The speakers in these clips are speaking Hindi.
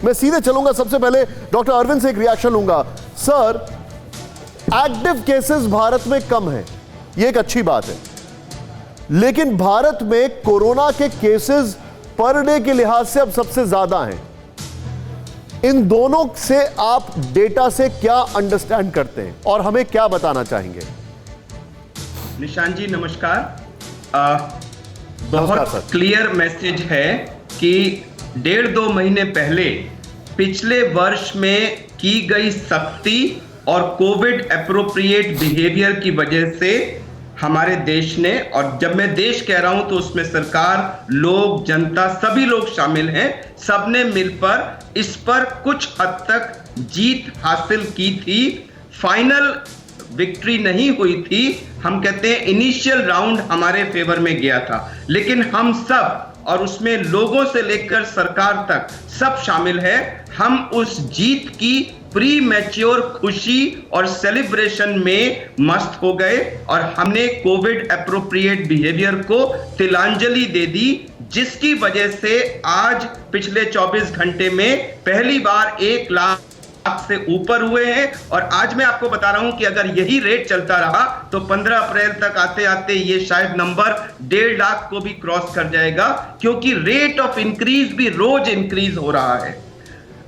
मैं सीधे चलूंगा, सबसे पहले डॉक्टर अरविंद से एक रिएक्शन लूंगा। सर, एक्टिव केसेस भारत में कम है, ये एक अच्छी बात है, लेकिन भारत में कोरोना के केसेस पर डे के लिहाज से अब सबसे ज्यादा हैं। इन दोनों से आप डेटा से क्या अंडरस्टैंड करते हैं और हमें क्या बताना चाहेंगे? निशांत जी नमस्कार। बहुत क्लियर मैसेज है कि 1.5-2 महीने पहले पिछले वर्ष में की गई सख्ती और कोविड एप्रोप्रिएट बिहेवियर की वजह से हमारे देश ने, और जब मैं देश कह रहा हूं तो उसमें सरकार, लोग, जनता, सभी लोग शामिल हैं, सबने मिलकर इस पर कुछ हद तक जीत हासिल की थी। फाइनल विक्ट्री नहीं हुई थी, हम कहते हैं इनिशियल राउंड हमारे फेवर में गया था, लेकिन हम सब, और उसमें लोगों से लेकर सरकार तक सब शामिल है, हम उस जीत की प्री मैच्योर खुशी और सेलिब्रेशन में मस्त हो गए और हमने कोविड एप्रोप्रिएट बिहेवियर को तिलांजलि दे दी, जिसकी वजह से आज पिछले 24 घंटे में पहली बार 1 लाख से ऊपर हुए हैं। और आज मैं आपको बता रहा हूं कि अगर यही रेट चलता रहा तो 15 अप्रैल तक आते आते ये शायद नंबर 1.5 लाख को भी क्रॉस कर जाएगा, क्योंकि रेट ऑफ इंक्रीज भी रोज इंक्रीज हो रहा है।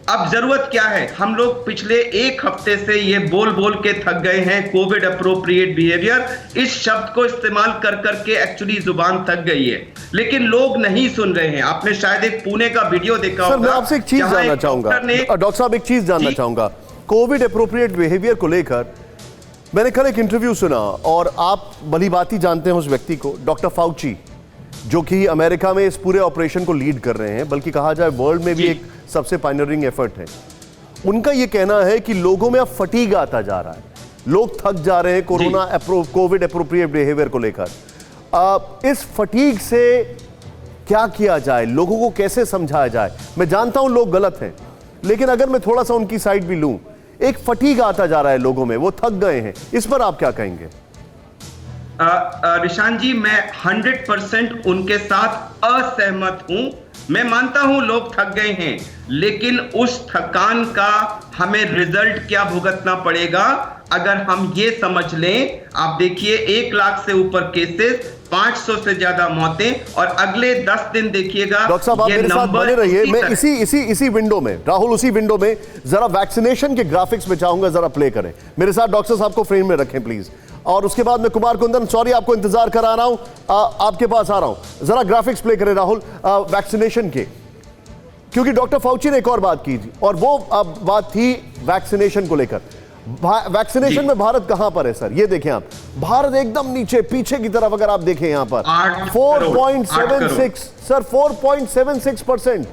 अब जरूरत क्या है? हम लोग पिछले 1 हफ्ते से ये बोल बोल के थक गए हैं कोविड एप्रोप्रिएट बिहेवियर, इस शब्द को इस्तेमाल कर करके एक्चुअली जुबान थक गई है, लेकिन लोग नहीं सुन रहे हैं। आपने शायद एक पुणे का वीडियो देखा होगा। मैं आपसे एक चीज जानना चाहूंगा डॉक्टर साहब, एक चीज जानना चाहूंगा कोविड एप्रोप्रिएट बिहेवियर को लेकर। मैंने कल एक इंटरव्यू सुना और आप भली बात जानते हैं उस व्यक्ति को, डॉक्टर फाउची, जो कि अमेरिका में इस पूरे ऑपरेशन को लीड कर रहे हैं, बल्कि कहा जाए वर्ल्ड में भी एक सबसे पायनियरिंग एफर्ट है। उनका यह कहना है कि लोगों में अब फटीग आता जा रहा है, लोग थक जा रहे हैं कोविड एप्रोप्रिएट बिहेवियर को लेकर। इस फटीग से क्या किया जाए, लोगों को कैसे समझाया जाए? मैं जानता हूं लोग गलत हैं, लेकिन अगर मैं थोड़ा सा उनकी साइड भी लूं, एक फटीग आता जा रहा है लोगों में, वो थक गए हैं, इस पर आप क्या कहेंगे? निशांत जी, मैं 100% उनके साथ असहमत हूं। मैं मानता हूं लोग थक गए हैं, लेकिन उस थकान का हमें रिजल्ट क्या भुगतना पड़ेगा अगर हम ये समझ लें। आप देखिए 1 लाख से ऊपर केसेस, 500 से ज्यादा मौतें, और अगले 10 दिन देखिएगा। डॉक्टर साहब आप मेरे साथ बने रहिए, मैं इसी विंडो में, राहुल उसी विंडो में जरा वैक्सीनेशन के ग्राफिक्स में चाहूंगा जरा प्ले करें मेरे साथ। डॉक्टर साहब को फ्रेम में रखें प्लीज, और उसके बाद मैं कुमार कुंदन, सॉरी आपको इंतजार करा रहा हूं, आपके पास आ रहा हूं। जरा ग्राफिक्स प्ले करें राहुल वैक्सीनेशन के, क्योंकि डॉक्टर फाउची ने एक और बात की थी, और वो बात थी वैक्सीनेशन को लेकर। वैक्सीनेशन में भारत कहां पर है सर? ये देखें आप, भारत एकदम नीचे पीछे की तरफ। अगर आप देखें यहां पर 4.76 सर, 4.76%।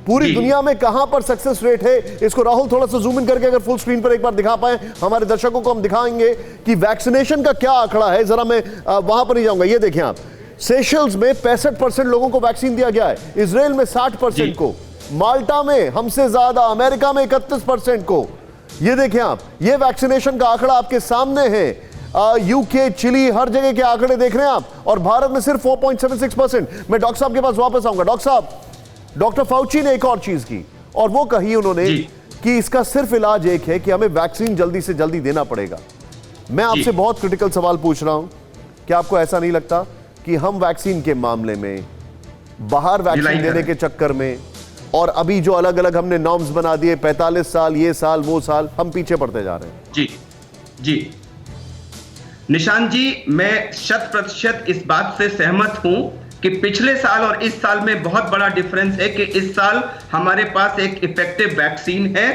पूरी दुनिया में कहां पर सक्सेस रेट है? इसको राहुल थोड़ा सा जूम इन करके अगर फुल स्क्रीन पर एक बार दिखा पाए, हमारे दर्शकों को हम दिखाएंगे कि वैक्सीनेशन का क्या आंकड़ा है। जरा मैं वहां पर नहीं जाऊंगा। ये देखें आप, सेशल्स में 65% लोगों को वैक्सीन दिया गया है, इजराइल में 60% को, माल्टा में हमसे ज्यादा, अमेरिका में 31% को। ये देखें आप, ये वैक्सीनेशन का आंकड़ा आपके सामने है। यूके, चिली, हर जगह के आंकड़े देख रहे हैं आप, और भारत में सिर्फ 4.76%। मैं डॉक्टर साहब के पास वापस आऊंगा। डॉक्टर साहब, डॉक्टर फाउची ने एक और चीज की, और वो कही उन्होंने कि इसका सिर्फ इलाज एक है कि हमें वैक्सीन जल्दी से जल्दी देना पड़ेगा। मैं आपसे बहुत क्रिटिकल सवाल पूछ रहा हूं, क्या आपको ऐसा नहीं लगता कि हम वैक्सीन के मामले में, बाहर वैक्सीन देने के चक्कर में, और अभी जो अलग अलग हमने नॉर्म्स बना दिए, 45 साल, ये साल, वो साल, हम पीछे पड़ते जा रहे हैं? जी निशांत जी, मैं 100% इस बात से सहमत हूं कि पिछले साल और इस साल में बहुत बड़ा डिफरेंस है कि इस साल हमारे पास एक इफेक्टिव वैक्सीन है।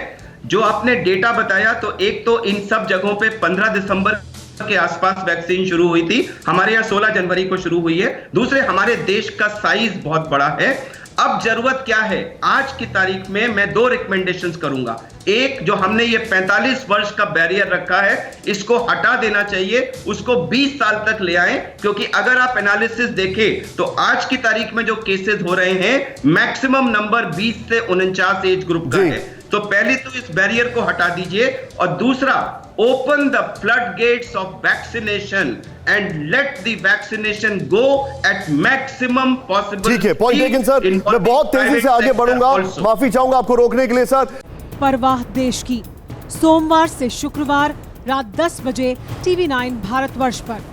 जो आपने डेटा बताया, तो एक तो इन सब जगहों पे 15 दिसंबर के आसपास वैक्सीन शुरू हुई थी, हमारे यहाँ 16 जनवरी को शुरू हुई है। दूसरे, हमारे देश का साइज बहुत बड़ा है। अब जरूरत क्या है? आज की तारीख में मैं 2 रिकमेंडेशंस करूंगा। एक, जो हमने ये 45 वर्ष का बैरियर रखा है, इसको हटा देना चाहिए, उसको 20 साल तक ले आएं, क्योंकि अगर आप एनालिसिस देखें तो आज की तारीख में जो केसेस हो रहे हैं, मैक्सिमम नंबर 20 से 49 एज ग्रुप का है। तो पहले तो इस बैरियर को हटा दीजिए, और दूसरा, open the flood gates of vaccination. and let the vaccination go at maximum possible ठीक है, पॉइंट टेकन सर। मैं बहुत तेजी से आगे बढ़ूंगा, माफी चाहूंगा आपको रोकने के लिए सर। परवाह देश की, सोमवार से शुक्रवार रात 10 बजे TV9 भारतवर्ष पर।